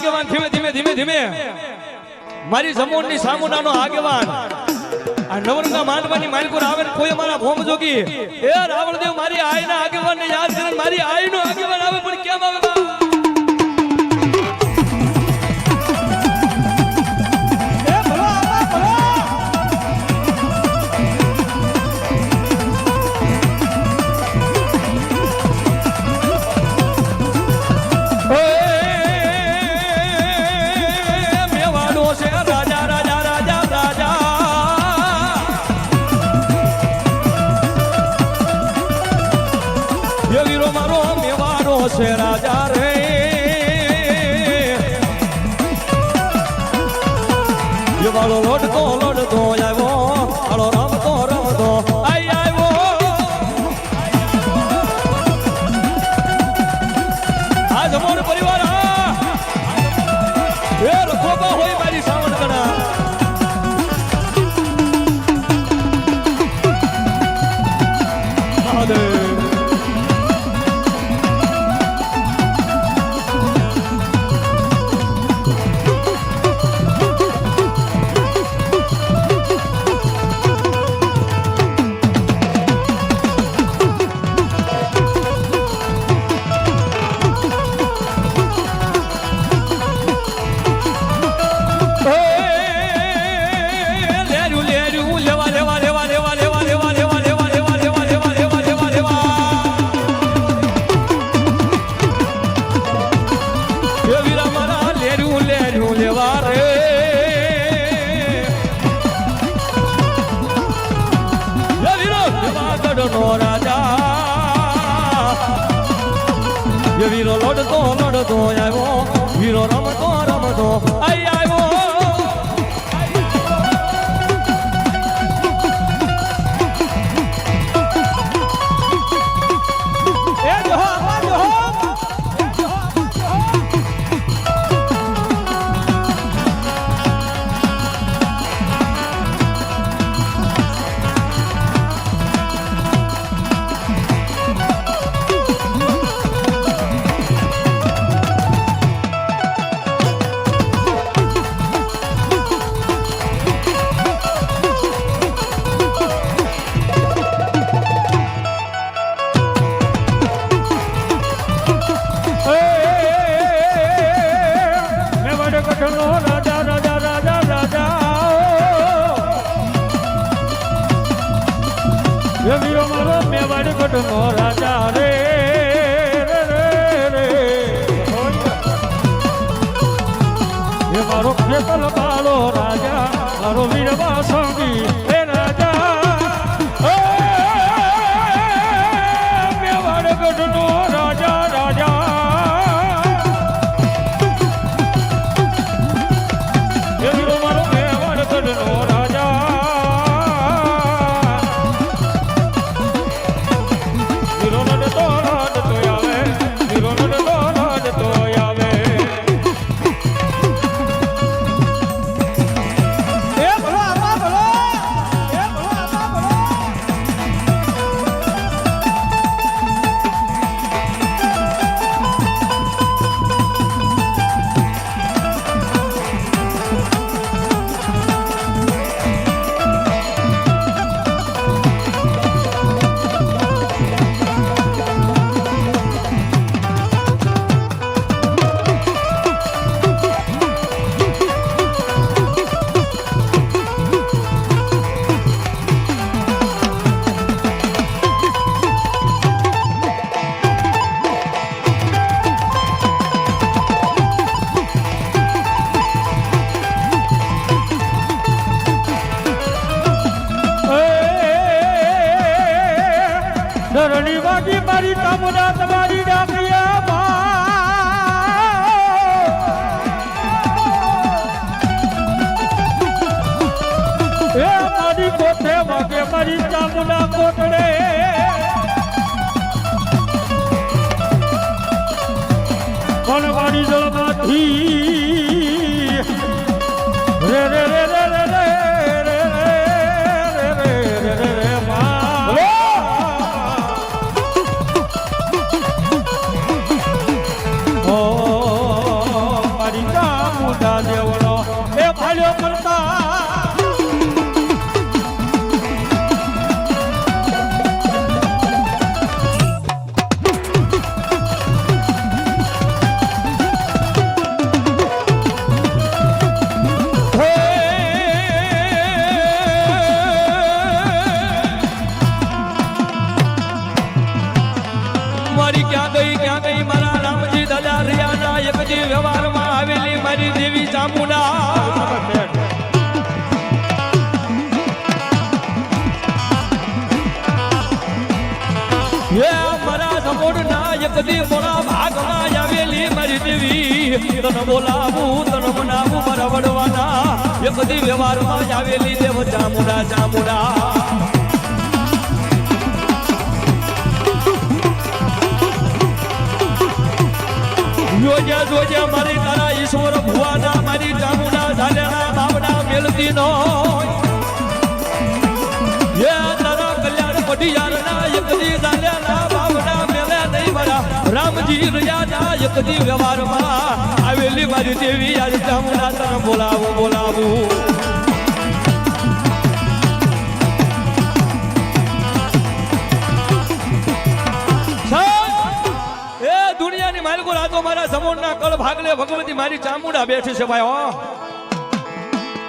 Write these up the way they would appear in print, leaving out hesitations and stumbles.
આગેવાન ધીમે ધીમે ધીમે ધીમે મારી જમોનની સામુનાનો આગેવાન આ નવરંગા માંડવાની માલકોર આવે ને કોઈ અમારા ભોમ જોગી એ રાવણદેવ મારી આઈના આગેવાનને યાદ કરીને મારી આઈનો આગેવાન આવે પણ કેમ આવે બા છે રાજા રે ये वालो लोटतो આવ્યો આલો રમતો રમતો આઈ આવ્યો આજ અમારો પરિવાર એ રખોબા હોય મારી સાવણ કણા મહાદેવ વીરો લોડતો લોડતો આવ્યો વીરો રમતો રમતો આઈ આવ્યો નો રાજા રે એ મારો ખેતલ બાલો રાજા મારો વીરવા સંગી એ રાજા મેવાડ ગઢ નો રાજા રાજા એ વીરો મારો મેવાડ ગઢ નો રાજા ચામુંડા દેવનો એ ભાલ્યો કરતા વ્યવહારમાં આવેલી મારી દેવી ચામુંડા મારા સમોડના એકદી મોડા ભાગમાં આવેલી મારી દેવી તને બોલાવું તને મનાવું મારા વડવાના એકદી વ્યવહારમાં આવેલી દેવ ચામુંડા ચામુંડા જોજે જોજે મારી તારા ઈશ્વર ભુવાના મારી ચામુંડા ઝાલેના બાવડા મેલતી નો એ તારા કલ્યાણ પઢિયારના એકદી ઝાલેના બાવડા મેલે નહીં મારા રામજી રયાના એકદી વ્યવહારમાં આવેલી મારી દેવી આજ ચામુંડા તને બોલાવું બોલાવું મારા સમોરના કળ ભાગલે ભગવતી મારી ચામુંડા બેઠી છે ભાઈ હો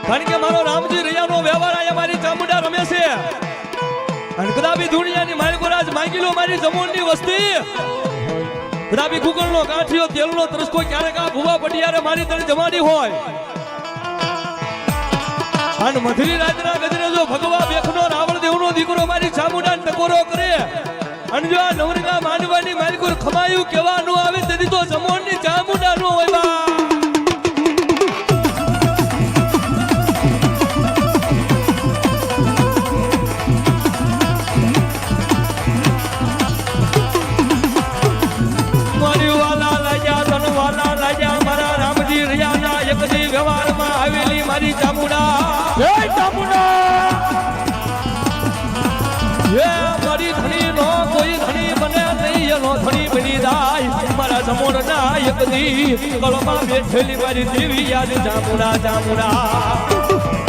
કારણ કે મારો રામજી રૈયાનો વ્યવહાર આયા મારી ચામુંડા રમે છે અને કદાપી દુનિયાની માલિકો રાજ માંગી લો મારી જમોનની વસ્તી કદાપી ગુગળનો કાઠિયો તેલનો ત્રસકો ક્યારેક આ ભૂવા પડિયારે મારી તને જમાડી હોય અને મધરી રાતના ગજરે જો ભગવા બેખનો રાવણ દેવનો દીકરો મારી ચામુંડાને ટકોરો કરે અને જો આ નવરંગા માંડવાની માલિકો ખમાયું કેવાનું આવે તેથી તો જમોનની ચામુંડા નો હોય બા મારી વાલા લાજા તન વાલા લાજા મારા રામજી રયાના એકદી વ્યવહારમાં આવેલી મારી ચામુંડા જય ચામુંડા એ મારી ધણી નો કોઈ ધણી બને નહીં એનો ધણી બની જાય મારા સમોરના એકદી કળમાં બેઠેલી મારી દેવી યાદ ચામુંડા ચામુંડા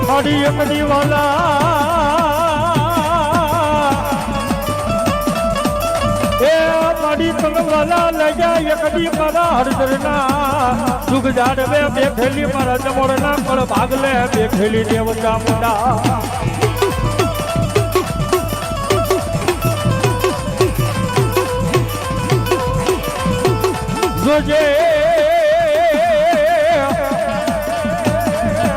મારી એકદી વાલા એ મારી તલવાલા લજા એકદી મારા હરદરના સુખ જાડવે બેઠેલી મારા જમોરના કળ ભાગલે બેઠેલી દેવ ચામુંડા જોજે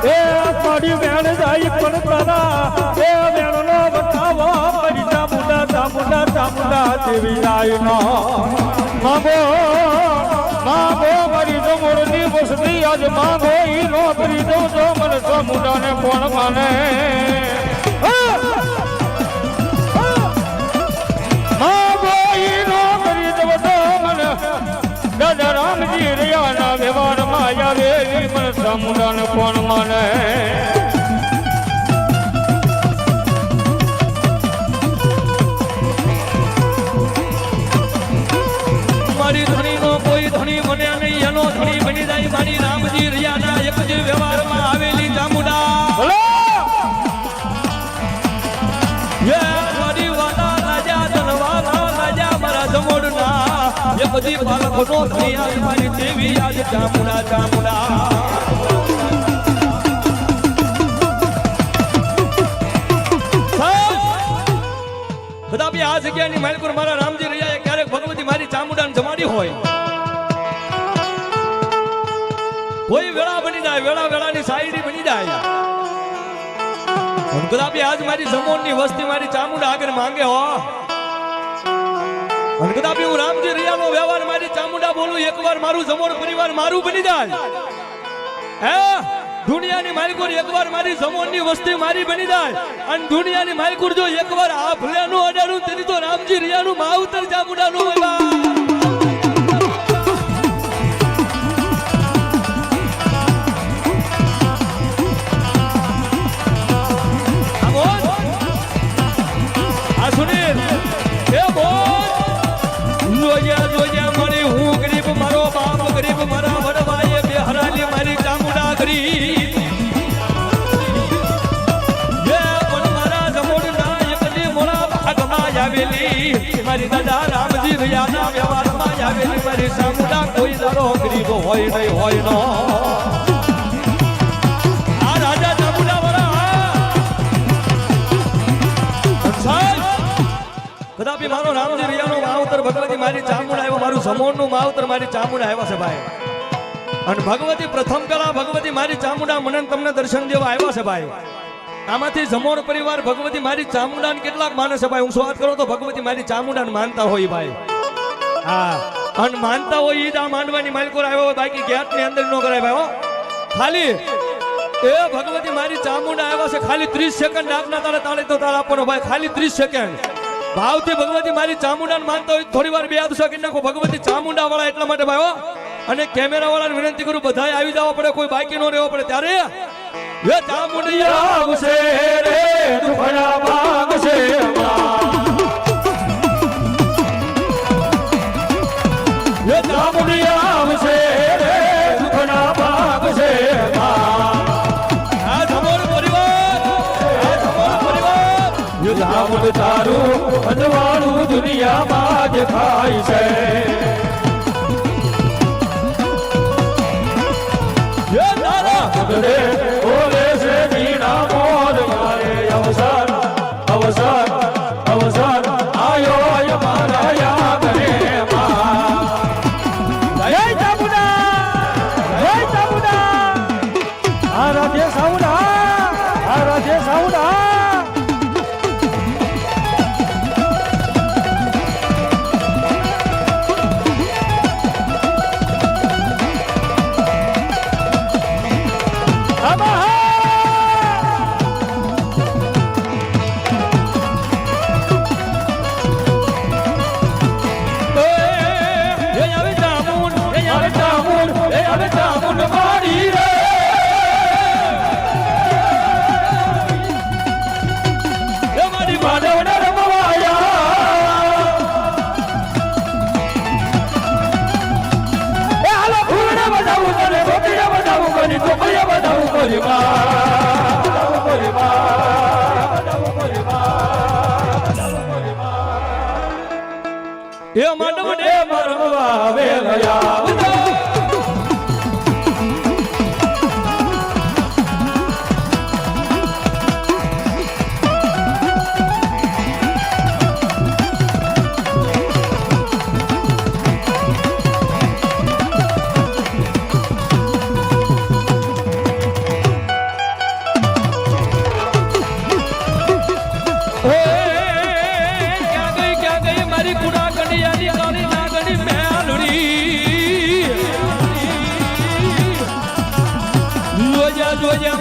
એ મારી વેણ જાય પણ તારા એ વેણનો બતાવો મારી ચામુંડા ચામુંડા ચામુંડા દેવી જાય નો માગો માગો મારી જમોરની વસતી આજ માગો ઈ નો કરી દો જો મને ચામુંડાને કોણ માને માગો ઈ નો કરી દો જો મને દાદા રામજી રયાના વ્યવહારમાં આવેલી મને ચામુંડાને કોણ માને મારી ધણી નો કોઈ ધણી બને નહીં એનો ધણી બની જાય મારી રામજી રયાના એકદી વ્યવહારમાં આવેલી ચામુંડા એ મારી વાલા રાજા ધનવાલા રાજા મારા જમોડના એકદી પાલખનો ધણી આજ મારી દેવી આજ ચામુંડા ચામુંડા કદાપી આ જગ્યાની માલિકો મારા રામજી રૈયાએ ક્યારેક ભગવતી મારી ચામુંડાને જમાડી હોય કોઈ વેળા બની જાય વેળા વેળાની સાયરી બની જાય અને કદાપી આજ મારી જમોનની વસ્તી મારી ચામુંડા આગળ માંગે હો અને કદાપી હું રામજી રૈયાનો વ્યવહાર મારી ચામુંડા બોલું એકવાર મારું જમોન પરિવાર મારું બની જાય હે દુનિયાની માલિકો એકવાર મારી જમોનની વસ્તી મારી બની જાય અને દુનિયાની માલિકો જો એકવાર આ ભૂલ્યાનું અડાડું તેની તો રામજી રૈયાનું માવતર ચામુંડાનું હોય બા મારી દાદા રામજી રયાના વ્યવહારમાં આવેલી મારી સામુડા કોઈ દાડો ગરીબો હોય નહીં હોય નો આ રાજા ચામુંડા વાળા કદાપી મારો રામજી રયાનો માવતર ભગવતી મારી ચામુંડા આવ્યો મારું સમોણનું માવતર મારી ચામુંડા આવ્યા છે ભાઈ અને ભગવતી પ્રથમ કલા ભગવતી મારી ચામુંડા મને તમને દર્શન દેવા આવ્યા છે ભાઈ આમાંથી જમોર પરિવાર ભગવતી મારી ચામુંડાને કેટલાક માને છે ભાઈ હું વાત કરું તો ભગવતી મારી ચામુંડાને માનતા હોય ભાઈ હા અને માનતા હોય ઈ જ આ માંડવાની માલકોર આવ્યો હોય બાકી ગેટની અંદર ન કરાય ભાઈ હો ખાલી એ ભગવતી મારી ચામુંડા આવ્યા છે ખાલી 30 સેકન્ડ આપના તારે તાળે તો તાળ આપવાનો ભાઈ ખાલી 30 સેકન્ડ ભાવથી ભગવતી મારી ચામુંડાને માનતા હોય થોડી વાર બે હાથ સેકન્ડ નાખો ભગવતી ચામુંડા વાળા એટલા માટે ભાઈ હો અને કેમેરા વાળાને વિનંતી કરું બધાએ આવી જવા પડે કોઈ બાકી નો રહેવો પડે ત્યારે એ ચામુંડિયા આવશે રે દુખડા ભાગશે એ ચામુંડિયા આવશે રે દુખડા ભાગશે આ તમારો પરિવાર એ ચામુંડ તારું અજવાળું દુનિયામાં જ ખાય છે ઓલે છે બીના મોર મારે અવસર અવસર અવસર આયો મારા યાદ રે જય ચામુંડા જય ચામુંડા આ રાજે સાઉડા એ માંડવને મરવા વેલયા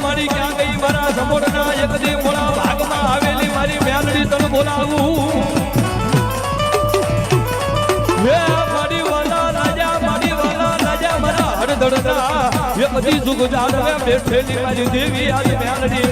મારી ક્યાં ગઈ મારા સમોરના એક દી મોડા ભાગમાં આવેલી મારી મેલડી તને બોલાવું હે મારી વાલા રાજા મારા હડધડના એક દી જુગ જાડવે બેઠેલી મારી દેવી આજ મેલડી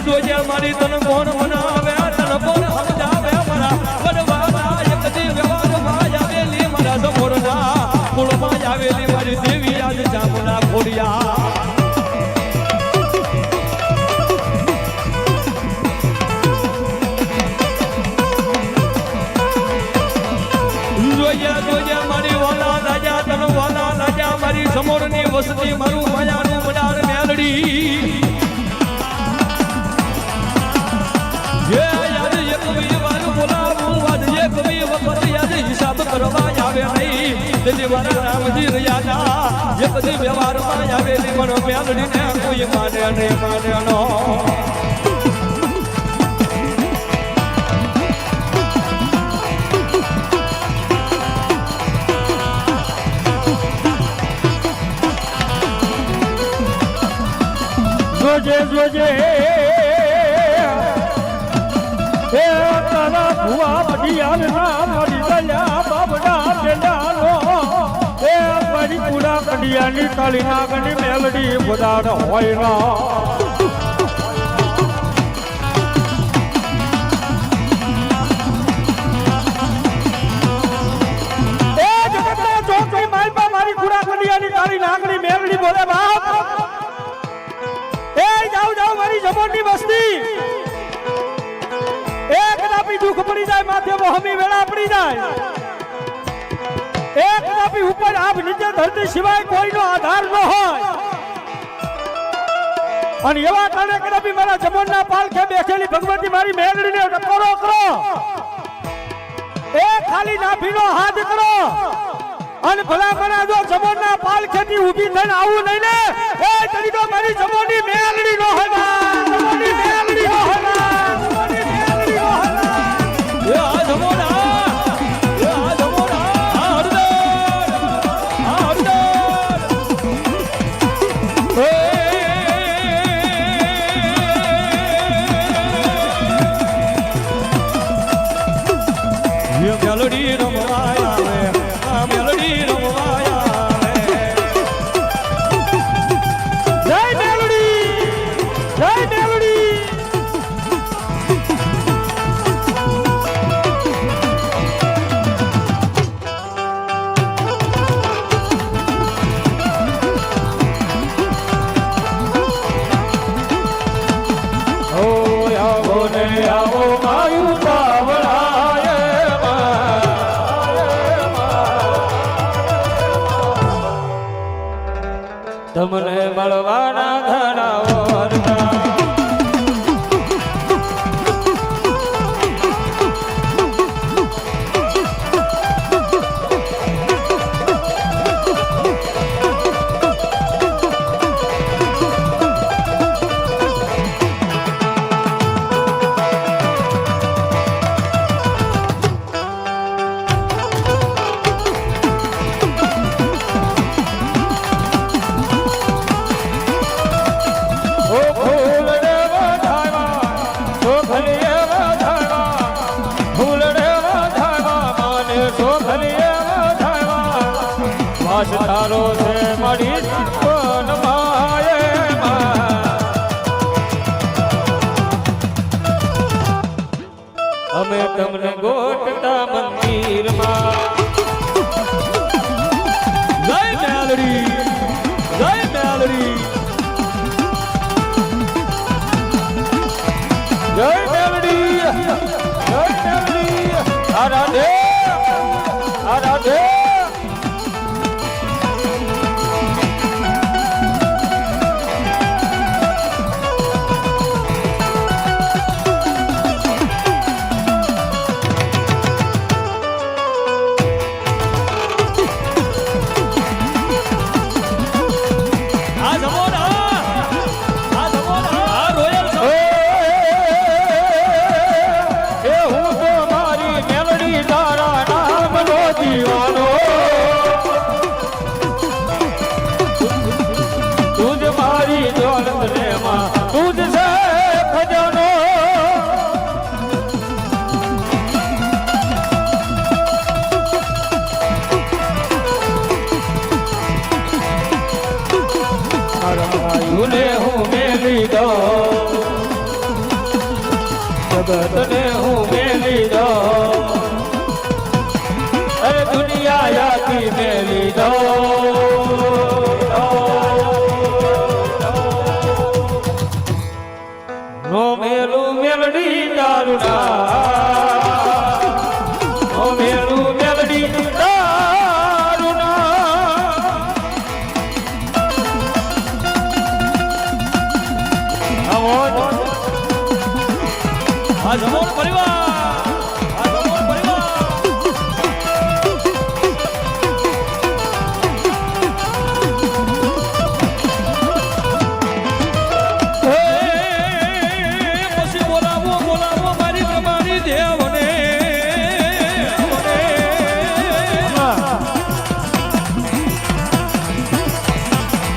જોજે મારી તને કોણ મનાવે તને કોણ સમજાવે મારા વડવાના એક દી વ્યવહારમાં આવેલી મારા સમોરના કુળમાં આવેલી મારી દેવી આજ ચામુંડા ખોડિયા જોજે મારી વાલા રાજા તને વાલા રાજા મારી સમોરની વસતી મારું માયાનું મડાર મેલડી હિસાબ કરવા આવે નહીં તેથી મારા રામજી રયાના જે બધી વ્યવહારમાં આવેલી મને મેલડીને કોઈ માને નહીં માને નો જોજે એ તારા ભુવા બઢિયાલ ના મરી ગયા બાબડા ડેડાનો એ મારી પૂરા કંડિયાની તાળી નાગની મેલડી બધાડ હોય ના એ જગતના ચોકની માલપા મારી પૂરા કંડિયાની મેલડી એક કદાપી દુઃખ પડી જાય માથે વહમી વેળા પડી જાય એક કદાપી ઉપર આપ નીચે ધરતી સિવાય કોઈનો આધાર ન હોય અને એવા કારણે કદાપી મારા જમણના પાલખે બેઠેલી ભગવતી મારી મેલડીને ટકોરો કરો એ ખાલી નાભીનો હાથ કરો અને ભલા મના જો જમણના પાલખેથી ઊભી થઈને આવું નહીં ને એ તરી તો મારી જમણની મેલડી નો હોય જમણની મેલડી નો હોય જમણની મેલડી નો હોય એ આ જમોન એ આ જમોન આ હરદર મેલડી રમવાય આવે આ મેલડી રમવાય આવે જય મેલડી જય મેલડી ઓ આવો ને આવો માયું બાવળાય તમને મળવાના ઘણા વરતા તારો છે મળી કોન માયે અમે તમને ગોઠતા મંદિરમાં જય મેલડી જય મેલડી જય મેલડી જય મેલડી આરાધે આરાધે જગતને હું મેલી દો અરે દુનિયા યાથી મેલી દો નો મેલું મેલડી દારૂના નો મેલું મેલડી દારૂના આવો આ જમોન પરિવાર આ જમોન પરિવાર પછી બોલાવો બોલાવો મારી તમારી દેવને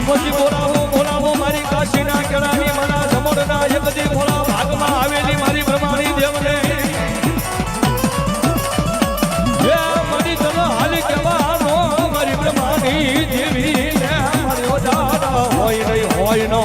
પછી બોલાવો બોલાવો મારી કાશીના કેળાની મના જમોડના એકદી ભોળા ભાગમાં આવેલી મારી બ્રહ્માણી દેવને હે મારી તન હાલી કહેવાનો મારી બ્રહ્માણી દેવી ને મારી ઓજાડા હોય નહીં હોય નો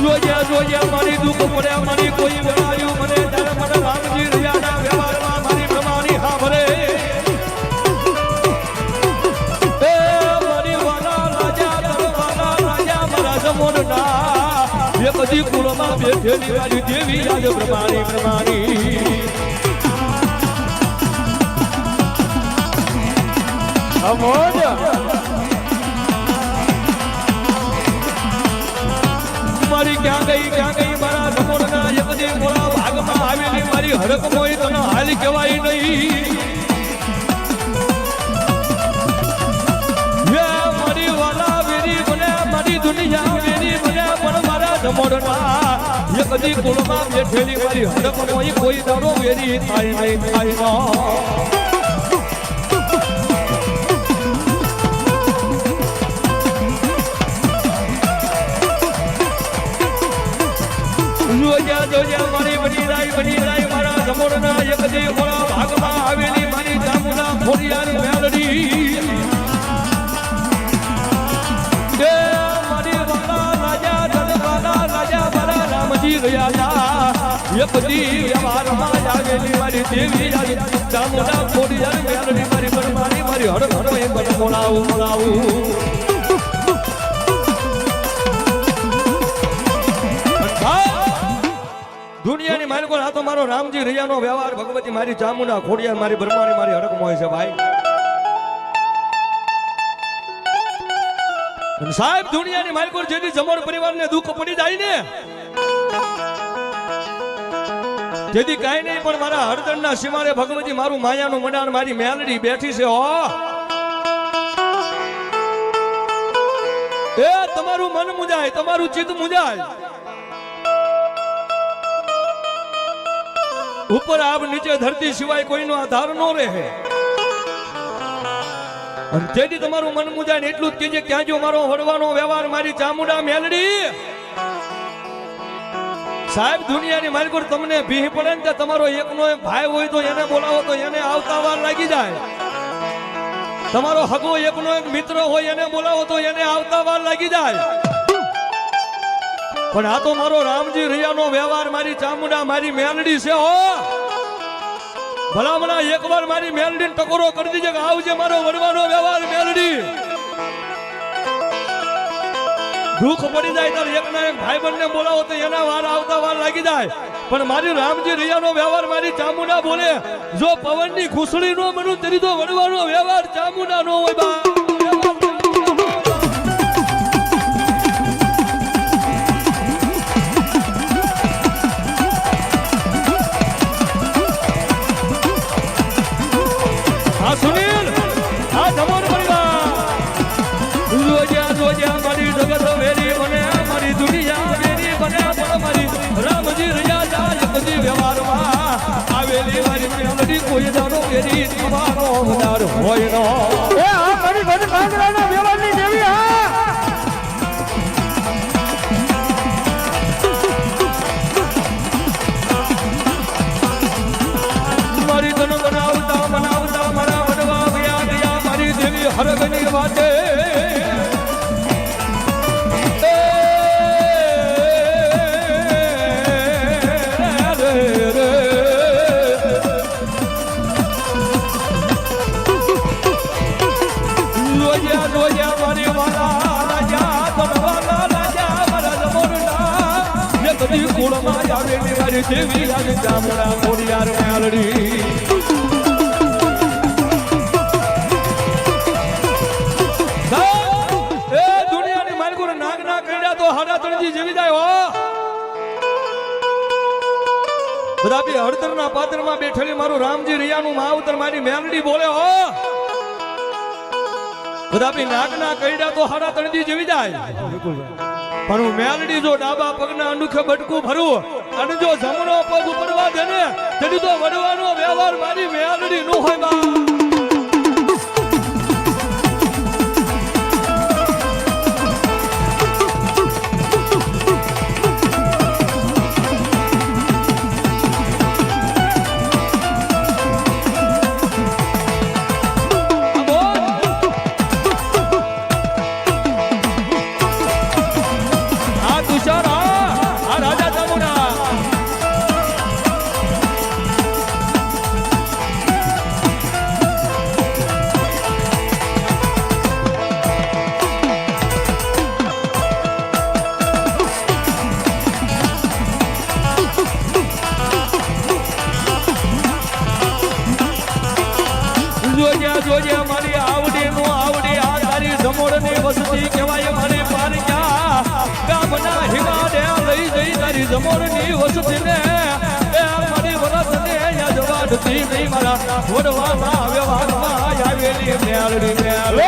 જોજે જોજે મારી દુઃખ પડે મારી કોઈ બનાવ્યું મને ત્યારે મને રામજી રયાના વ્યવહારમાં મારી બ્રહ્માણી હા ભરે એ બધી કુળમાં બેઠેલી મારી દેવી યાદ પ્રમાણી પ્રમાણી અમોજ મારી ક્યાં ગઈ મારા સમોરના એ બધી મોળા ભાગમાં આવેલી મારી હરક મોય તને હાલ કહેવાય નહીં મારી વાલા વેરી બને મારી દુનિયા વેરી બને પણ મારા સમોરના એ બધી કુળમાં બેઠેલી મારી હરક મોય કોઈ દાડો વેરી થાય નહીં થાય જોજ્યા મારી બની રાય મારા સમોરના એક જે મોળા ભાગમાં આવેલી મારી ચામુંડા ખોડિયાર મેલડી એ મારી વાલા રાજા મારા રામજી ગયા એક દી વ્યવહારમાં આવેલી મારી દેવી ચામુંડા ખોડિયાર મેલડી મારી બરમારી મારી હર હર એ બન મોળાવું દુનિયાની માલિકો આ તો મારો રામજી રૈયાનો વ્યવહાર ભગવતી મારી ચામુંડા ખોડિયાર મારી બ્રહ્માણી મારી હરકમાં હોય છે ભાઈ અને સાહેબ દુનિયાની માલિકો જેથી જમણ પરિવારને દુઃખ પડી જાય ને જેથી કાંઈ નહીં પણ મારા હળદરના સીમારે ભગવતી મારું માયાનું મંડાણ મારી મેલડી બેઠી છે હો એ તમારું મન મુજાય તમારું ચિત્ત મુજાય ઉપર આબ નીચે ધરતી સિવાય કોઈનો આધાર ન રહે અને તેથી તમારું મન મુજાય એટલું જ કહેજે ક્યાં જો મારો વડવાનો વ્યવહાર મારી ચામુંડા મેલડી સાહેબ દુનિયાની માલિકો તમને ભીહ પડે ને તમારો એકનો એક ભાઈ હોય તો એને બોલાવો તો એને આવતા વાર લાગી જાય તમારો હગો એકનો એક મિત્ર હોય એને બોલાવો તો એને આવતા વાર લાગી જાય પણ આ તો મારો રામજી રૈયાનો વ્યવહાર મારી ચામુંડા મારી મેલડી છે હો ભલામણા એકવાર મારી મેલડી ટકોરો કરી દીજે કે આવજે મારો વડવાનો વ્યવહાર મેલડી દુઃખ પડી જાય ત્યારે એકના એક ભાઈબંધને બોલાવો તો એના વાર આવતા વાર લાગી જાય પણ મારી રામજી રૈયાનો વ્યવહાર મારી ચામુંડા બોલે જો પવનની ખુશડી નો બનું તેરી તો વડવાનો વ્યવહાર ચામુંડા નો હોય બા સુનિલ આ જમોર પરિવાર રોજ્યા મારી જગત વેરી બને મારી દુનિયા વેરી બને મારી રામજી રૈયા જાય બધી વ્યવહારમાં આવેલી મારી મેલડી કોઈ દાડો વેરી તમારો વધાર હોય નો એ આ મારી બધી કાંગરાના વ્યવહારની દેવી હા મારી તન બનાવતા મારા વડવા ગયા મારી દેવી હરગની વાતે રોજ્યા મારી વાલા રાજા મારા જમોરના બધી કુળમાં આવેલી મારી દેવી યાદ ચામુંડા ખોડિયાર મેલડી હળદરના પાત્રમાં બેઠેલી મારું રામજી રૈયાનું માવતર મારી મેલડી બોલે હો બધાપી નાગના કઈડા તો હાડા તણજી જેવી જાય પણ હું મેલડી જો ડાબા પગના અનુખે બટકું ભરું અને જો જમણો પગ ઉપરવા દે ને તેની તો વડવાનો વ્યવહાર મારી મેલડી નો હોય બા વસતી કહેવાય મારી પારક્યા ગામના હિમાડે લઈ જઈ તારી જમોરની વસતીને એ મારી વરસને યાદવાડતી નહીં મારા વડવાના વ્યવહારમાં આવેલી મેલડી મેલ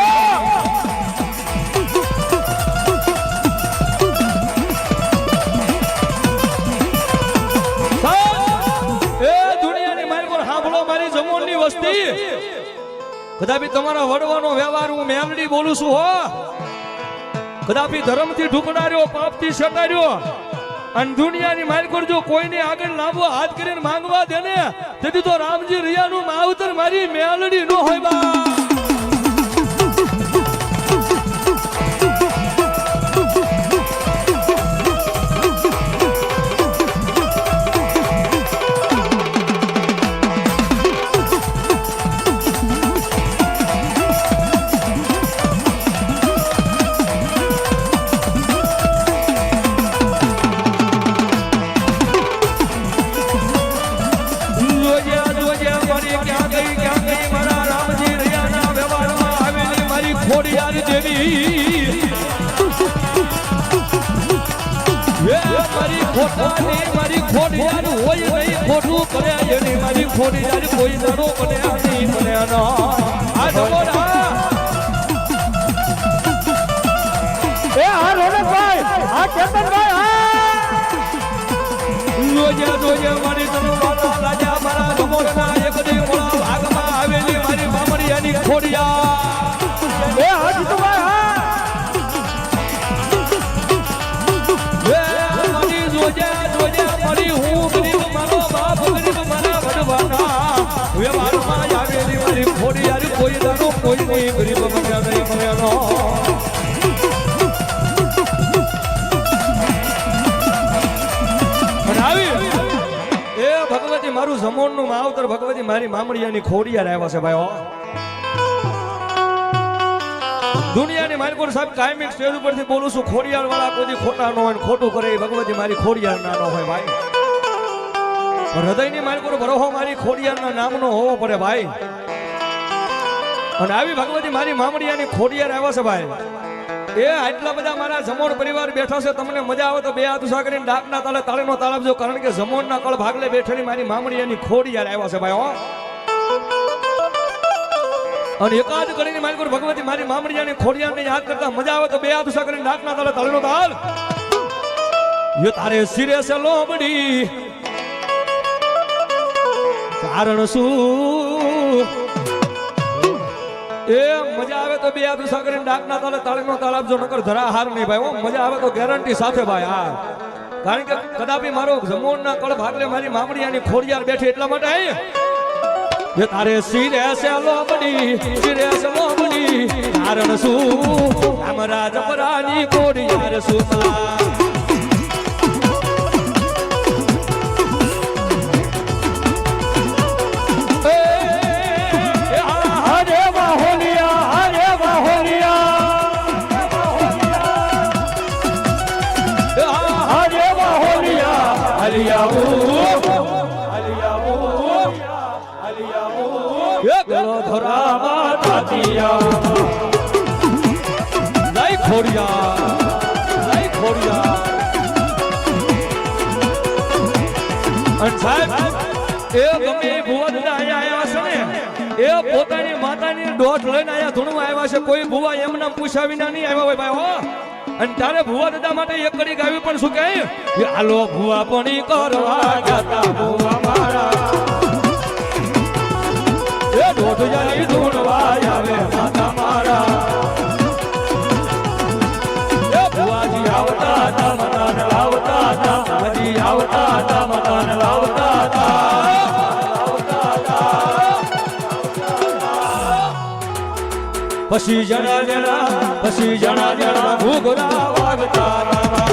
વસ્તી કદાપી તમારા વડવાનો વ્યવહાર હું મેલડી બોલું છું હો કદાપી ધર્મથી ઢુકડાર્યો પાપથી સટાર્યો અને દુનિયાની માલકોર જો કોઈને આગળ લાંબો હાથ કરીને માંગવા દે ને તેથી તો રામજી રિયાનું માવતર મારી મેલડી નો હોય બા મારી ખોટ યાર હોય નહીં ખોટું કરે એની મારી ખોટ યાર કોઈ દાડો બને નહીં બને આ જમોરા એ આ રોનકભાઈ આ કેતનભાઈ જોજે મારી તનો વાલા રાજા મારા જમોરના એક દી મોળા ભાગમાં આવેલી મારી મામડિયાની ખોડિયા એ આ જીતુભાઈ જોજે મારી હું ગરીબ મારો બાપ ગરીબ મારા ભગવાના વ્યવહારમાં આવેલી મારી ખોડી યાર કોઈ દાડો કોઈ નહીં ગરીબ બન્યા નહીં બન્યાનો એ ભગવતી મારું જમોનનું માવતર ભગવતી મારી મામડિયાની ખોડિયાર આવ્યા છે ભાઈઓ દુનિયાની માલકોર સાહેબ કાયમિક સ્ટેજ ઉપરથી બોલું છું ખોડિયાર વાળા કોઈ ખોટા ન હોય ખોટું કરે ભગવતી મારી ખોડિયાર ના ન હોય ભાઈ હૃદયની માલકોર ભરોહો મારી ખોડિયારના નામનો હોવો પડે ભાઈ અને આવી ભગવતી મારી મામડિયાની ખોડિયાર આવ્યા છે ભાઈ એ આટલા બધા મારા જમોણ પરિવાર બેઠા છે તમને મજા આવે તો બે હાથ ઉસા કરીને ડાકના તાલે તાળીનો તાળ આપજો કારણ કે જમોણના કળ ભાગલે બેઠેલી મારી મામડિયાની ખોડિયાર આવ્યા છે ભાઈ હો અને એકાદ કરીને માલકોર ભગવતી મારી મામડિયાની ખોડિયારને યાદ કરતા મજા આવે તો બે હાથ ઉસા કરીને ડાકના તાલે તાળીનો તાળ એ તારે સિરે સે લોબડી કારણ શું એ મજા આવે તો બે હાથ ઉસા કરીને ડાકના તાલે તાળીનો તાળ આપજો નકર ધરા હાર નહીં ભાઈ મજા આવે તો ગેરંટી સાથે ભાઈ હા કારણ કે કદાપી મારો જમોણના કળ ભાગલે મારી મામડિયાની ખોડિયાર બેઠી એટલા માટે ये तारे सिरे से लोबड़ी कारण શું हमरा જબરાની કોડિયાર સુતા ગલો ધરામાં તાતિયા લઈ ખોડિયા અને સાહેબ એ ગમે ભુવા દાદા અહીંયા આવ્યા છે ને એ પોતાની માતાની દોઢ લઈને અહીંયા ધૂણવા આવ્યા છે કોઈ ભુવા એમના પૂછ્યા વિના નહીં આવ્યા હોય ભાઈ હો અને તારે ભુવા દાદા માટે એક કડી ગાવી પણ શું કહે હાલો ભુવા પણી કરવા જતા ભુવા મારા એ દોઢિયાની ધૂણવા આવે માતા મારા એ ભુવાજી આવતા હતા મતાન લાવતા હતા હજી આવતા હતા મતાન લાવતા હતા પછી જણા ઘૂઘરા વાગતા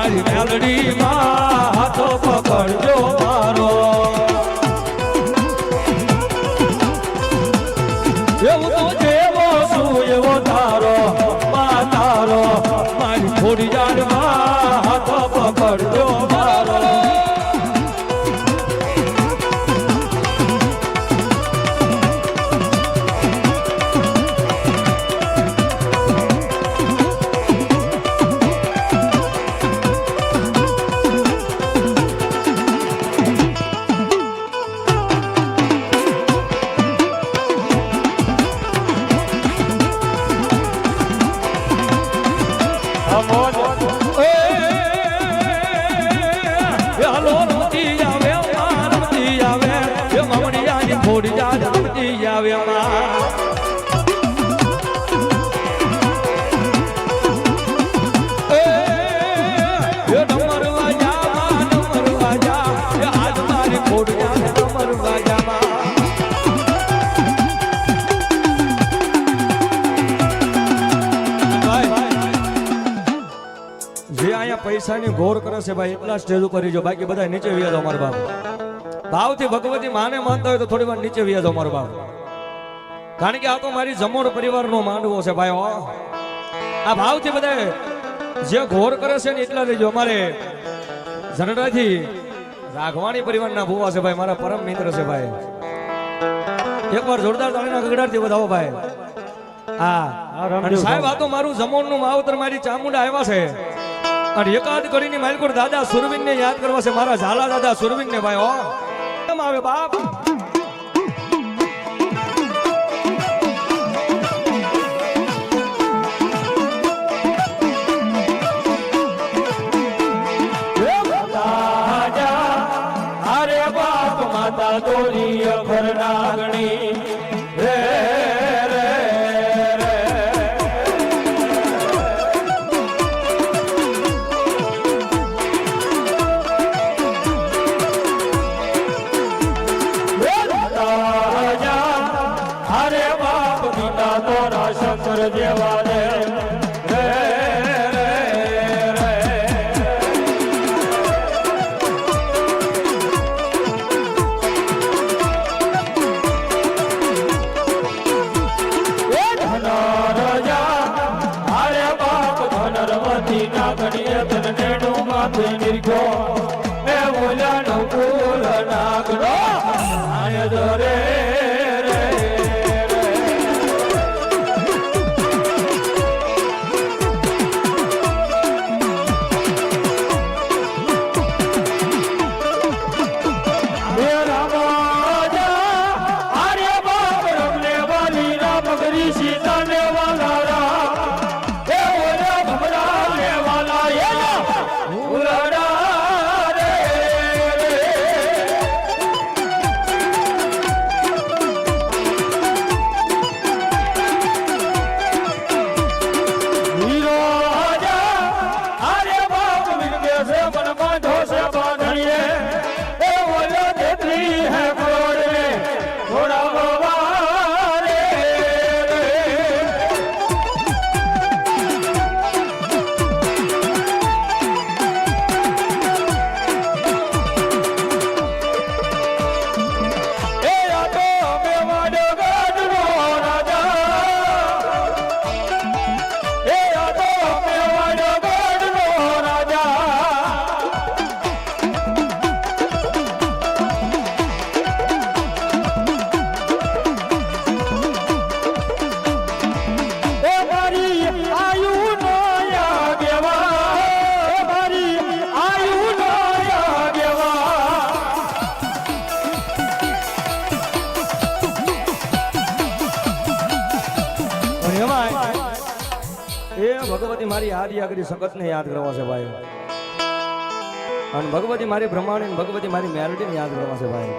મારી મેલડી માં હાથો પકડજો મારો એવું તો જેવો શું એવો તારો માં તારો મારી થોડી જાડમાં હાથો પકડજો મારો થોડી યાદ આવતી આવે જે અહીંયા પૈસાની ઘોર કરે છે ભાઈ એટલા સ્ટેજ ઉપર જો બાકી બધા નીચે વ્યા દો મારા બાપ ભાવથી ભગવતી માને માનતા હોય તો થોડી વાર નીચે વ્યા દો મારો બાપ કારણ કે આ તો મારી જમોડ પરિવારનો માંડવો છે ભાઈ આ ભાવથી બધા જે ઘોર કરે છે ને એટલા રહેજો અમારે જનરાથી રાઘવાણી પરિવારના ભુવા છે ભાઈ મારા પરમ મિત્ર છે ભાઈ એકવાર જોરદાર તાળીના ગગડાટથી વધાવો ભાઈ હા અને સાહેબ આ તો મારું જમોણનું માવતર મારી ચામુંડા આવ્યા છે અને એકાદ કરીને માલકોર દાદા સુરવીન ને યાદ કરવા છે મારા ઝાલા દાદા સુરવીન ને ભાઈ કેમ આવે બાપ અરે બાપ માતા દોરી અખર નાગણી રે શંકર દેવા રે ધનરવતી નાગણીએ તને ડુમાથે નિર્ગો મે બોલ્યા નો કુલ નાગનો આય દરે ભગવતી મારી આદિ આગળ સખત ને યાદ કરવા છે ભાઈ અને ભગવતી મારી બ્રહ્માણી ભગવતી મારી મેલડી ને યાદ કરવા છે ભાઈ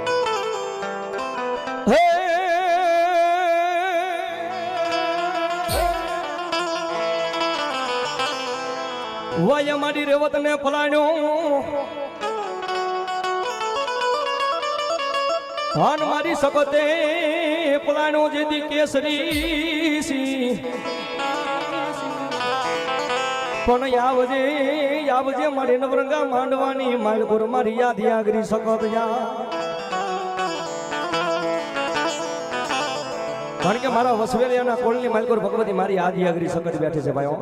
વાય મારી રેવત ને ફલાણ્યો ભાન મારી સખતે ફલાણ્યો જેથી કેસરી સી પણ આવજે આવજે મારી નવરંગા માંડવાની માલકોર મારી યાદ આગરી સકત જા કારણ કે મારા વસવેલિયાના કોળની માલકોર ભગવતી મારી આદિ આગરી સકત બેઠી છે ભાઈઓ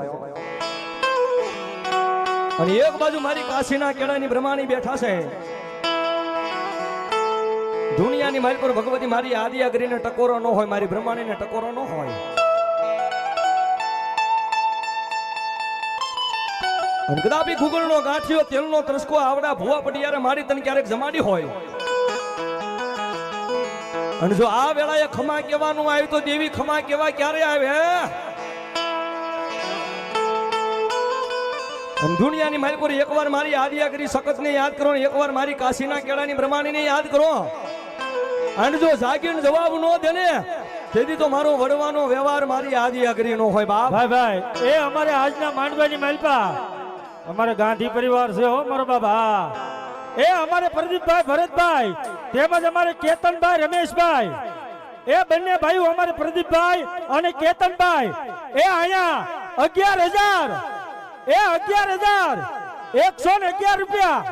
અને એક બાજુ મારી કાશીના કેળાની બ્રહ્માણી બેઠા છે દુનિયાની માલકોર ભગવતી મારી આદિ આગરીને ટકોરો ન હોય મારી બ્રહ્માણીને ટકોરો ન હોય અને કદાપી ગુગળનો ગાંઠિયો તેલનો ત્રસકો આવડા ભુવા પટિયારે મારી તને ક્યારેક જમાડી હોય અને જો આ વેળાએ ખમા કહેવાનું આવ્યું તો દેવી ખમા કહેવા ક્યારે આવે અને દુનિયાની માલકોર એકવાર મારી આદિયા કરી સખતને યાદ કરો એકવાર મારી કાશીના કેળાની બ્રહ્માણીને યાદ કરો અને જો જાગીને જવાબ ન દે ને તેથી તો મારો વડવાનો વ્યવહાર મારી આદિયા કરી નો હોય બાપ ભાઈ ભાઈ એ અમારે આજના માંડવાની માલપા અમારે ગાંધી પરિવાર છે હો મારો બાબા એ અમારે પ્રદીપભાઈ ભરતભાઈ તેમજ અમારે કેતનભાઈ રમેશભાઈ એ બંને ભાઈઓ અમારે પ્રદીપભાઈ અને કેતનભાઈ એ અહીંયા 11,000 111 રૂપિયા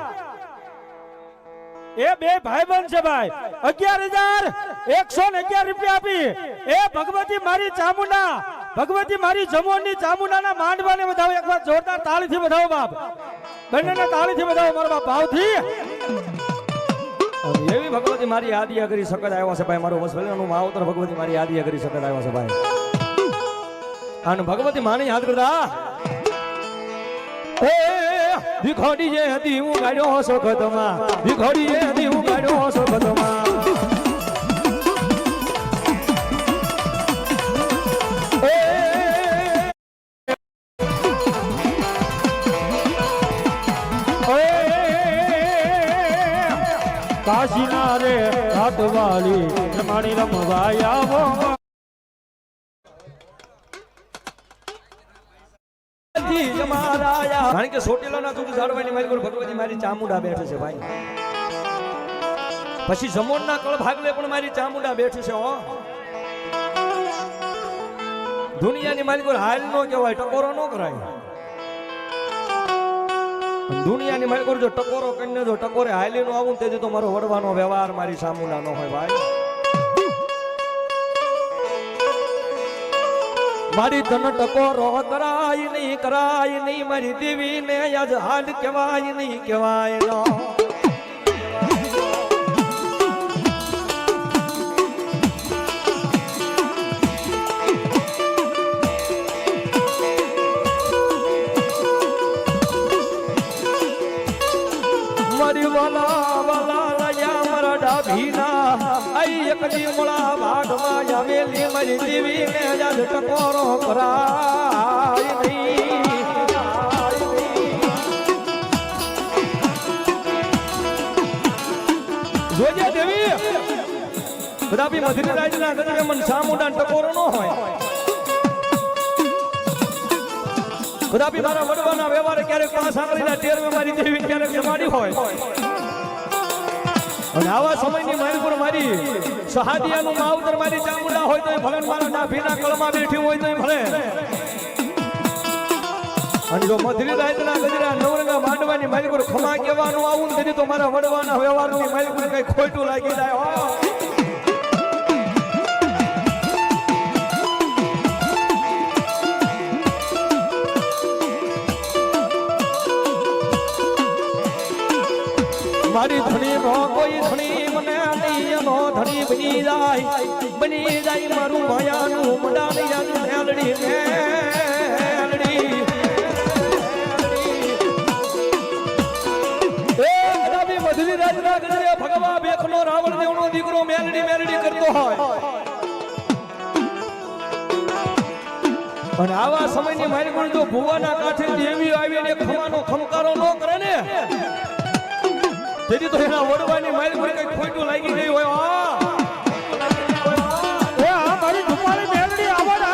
એ બે ભાઈબંધ છે ભાઈ 11,111 રૂપિયા આપી એ ભગવતી મારી ચામુંડા ભગવતી મારી જમોનની ચામુંડાના માંડવાને વધાવો એકવાર જોરદાર તાળીથી વધાવો બાપ બંનેને તાળીથી વધાવો મારો બાપ ભાવથી એવી ભગવતી મારી આદિયા કરી સકત આવ્યો છે ભાઈ મારો વસવેલાનું માવતર ભગવતી મારી આદિયા કરી સકત આવ્યો છે ભાઈ અને ભગવતી માને યાદ કરતા એ ભીખોડી જે હતી હું ગાડ્યો સખતમાં ભીખોડી જે હતી હું ગાડ્યો સખતમાં કાશીના રે હાથવાળી રમાણી રમવા આવો કારણ કે સોટેલાના દૂધ ઝાડવાની મારી ભગવતી મારી ચામુંડા બેઠે છે ભાઈ પછી જમોનના કળ ભાગલે પણ મારી ચામુંડા બેઠી છે હો દુનિયાની મારી હાલ નો કહેવાય ટકોરો નો કરાય દુનિયાની મારી જો ટકોરો કરીને જો ટકોરે હાલી નો આવું તેથી તો મારો વડવાનો વ્યવહાર મારી ચામુંડા નો હોય ભાઈ મારી તન ટકોરો કરાય નહીં મારી દેવી ને આજ હાલ કહેવાય નહીં કહેવાય નો મારી વાલા લયા મારા ડાભીના આઈ એકલી મોળા ભાગમાં આવેલી મારી દેવી ને આજ ટકોરો કરાય નહીં જોજે દેવી કદાપી મધુરી રાજના ગજરે મન સામુંડા ટકોરો ન હોય કદાપી મારા વડવાના વ્યવહાર ક્યારેક પાસ આંગળીના ટેરવે મારી દેવી ક્યારેક જમાડી હોય અને આવા સમયની મારી પર મારી સહાદિયાનું માવતર મારી ચામુંડા હોય તો ભલે મારા નાભીના કળમાં બેઠી હોય તો ભલે અને જો મધુરી રાતના ગજરા નવરંગા માંડવાની મારી પર ખમા કહેવાનું આવું ને તો મારા વડવાના વ્યવહારની મારી પર કઈ ખોટું લાગી જાય મારી ધણી નો કોઈ ધણી મને નહીં ધણી બની જાય મારું માયાનું મડાની મેલડી મધુરી રાજના ગજરે ભગવા બેખનો રાવણ દેવનો દીકરો મેલડી કરતો હોય અને આવા સમયની મારી પણ જો ભુવાના કાંઠે દેવી આવીને ખમાનો ખમકારો ન કરે ને તેથી તો એના વડવાની મારી કોઈ કઈ ખોટું લાગી ગઈ હોય મારી ધુમાડી મેલડી આવડ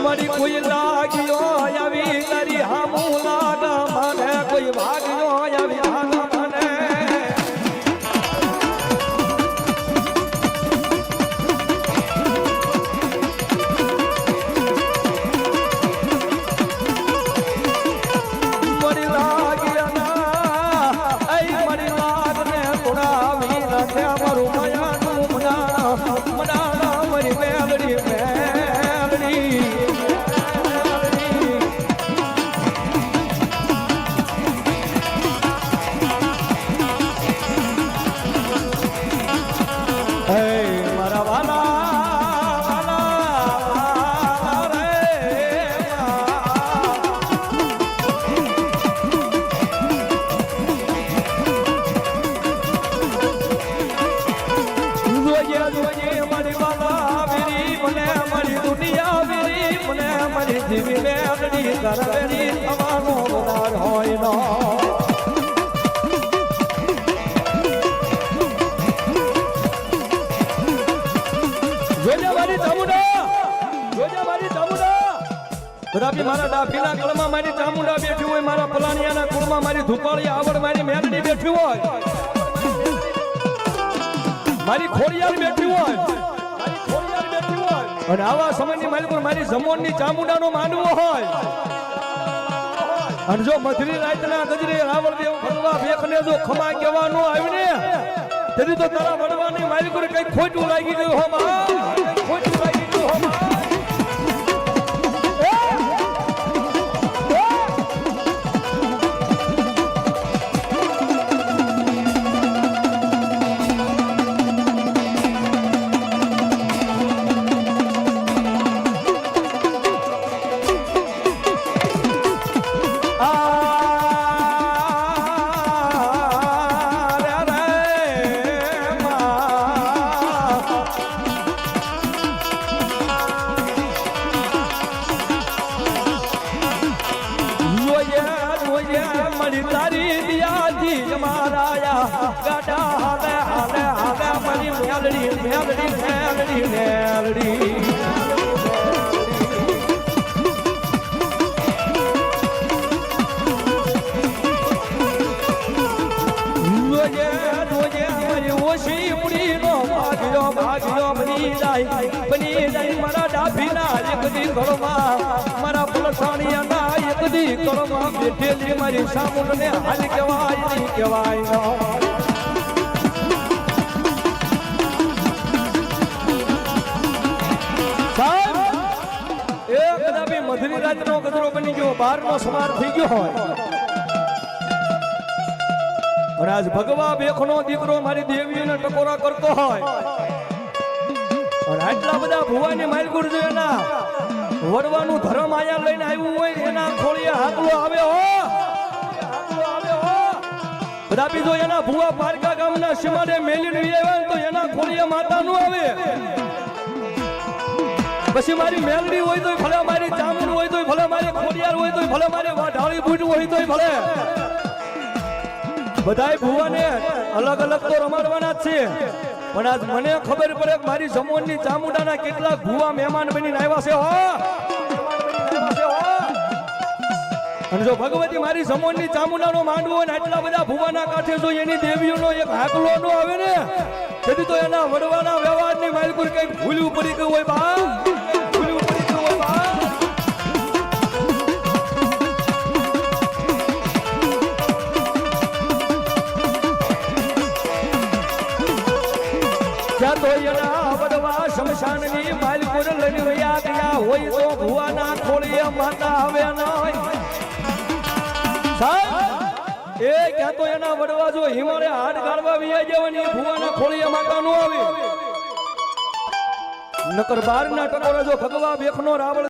મારી કોઈ લાગ્યો આવી તારી હામું લાગા મને કોઈ ભાગ્યો આવી ભાગા મને જીવી મેલડી કરવેરી થવાનો વધાર હોય નો જોજા મારી ચામુંડા બરાબર મારા ડાફીના કળમાં મારી ચામુંડા બેઠી હોય મારા પલાણિયાના કુળમાં મારી ધુપાળી આવડ મારી મેલડી બેઠી હોય મારી ખોડિયાર બેઠી હોય અને આવા સમયની મારી પર મારી જમોનની ચામુંડાનો માંડવો હોય અને જો મધરી રાતના ગજરે રાવણદેવ ભગવા ભેખને જો ખમા કહેવાનો આવ્યું ને તેથી તો તારા વડવાની મારી પર કઈ ખોટું લાગી ગયું હો માં ખોટું લાગી ગયું હો માં મારા ડાભીના એક દી કળમાં મારા પલસાણિયાના એક દી કળમાં બેઠેલી મારી સામુંડને હાલ કહેવાય નહીં કહેવાય કદાપી મધરી રાતનો ગજરો બની ગયો બારનો સમાર થઈ ગયો હોય અને આજ ભગવા બેખનો દીકરો મારી દેવીને ટકોરા કરતો હોય અને આટલા બધા ભુવાની માલગુર જો એના વડવાનું ધર્મ આયા લઈને આવ્યું હોય એના ખોળીએ હાકલો આવે હો કદાપી જો એના ભુવા પારકા ગામના સીમાડે મેલીને આવ્યા તો એના ખોળીએ માતા નું આવે પછી મારી મેલડી હોય તોય ભલે મારી ચામુંડ હોય તોય ભલે મારી ખોડિયાર હોય તોય ભલે મારી વાઢાળી બૂટ હોય તોય ભલે બધાય ભુવાને અલગ અલગ તો રમાડવાના જ છે પણ આજ મને ખબર પડે કે મારી જમોનની ચામુંડાના કેટલાક ભુવા મહેમાન બનીને આવ્યા છે હો અને જો ભગવતી મારી જમોનની ચામુંડાનો માંડવો હોય ને આટલા બધા ભુવાના કાંઠે જો એની દેવીઓનો એક હાકલો નો આવે ને તેથી તો એના વડવાના વ્યવહારની માલકુર કઈક ભૂલ્યું પડી ગયું હોય બા ભૂલ્યું પડી ગયું હોય બા જ્યાં તો એના વડવા શમશાનની માલકુર લડી રહ્યા ગયા હોય તો ભુવાના ખોળીએ માતા આવે નહીં એ ક્યાં તો એના વડવા જો હિમાલય હાડ ગાળવા વિયા જવાની ભુવાના ખોળીએ માતા નો આવે નકર બારના ટકોરા જો ભગવા બેખનો રાવળ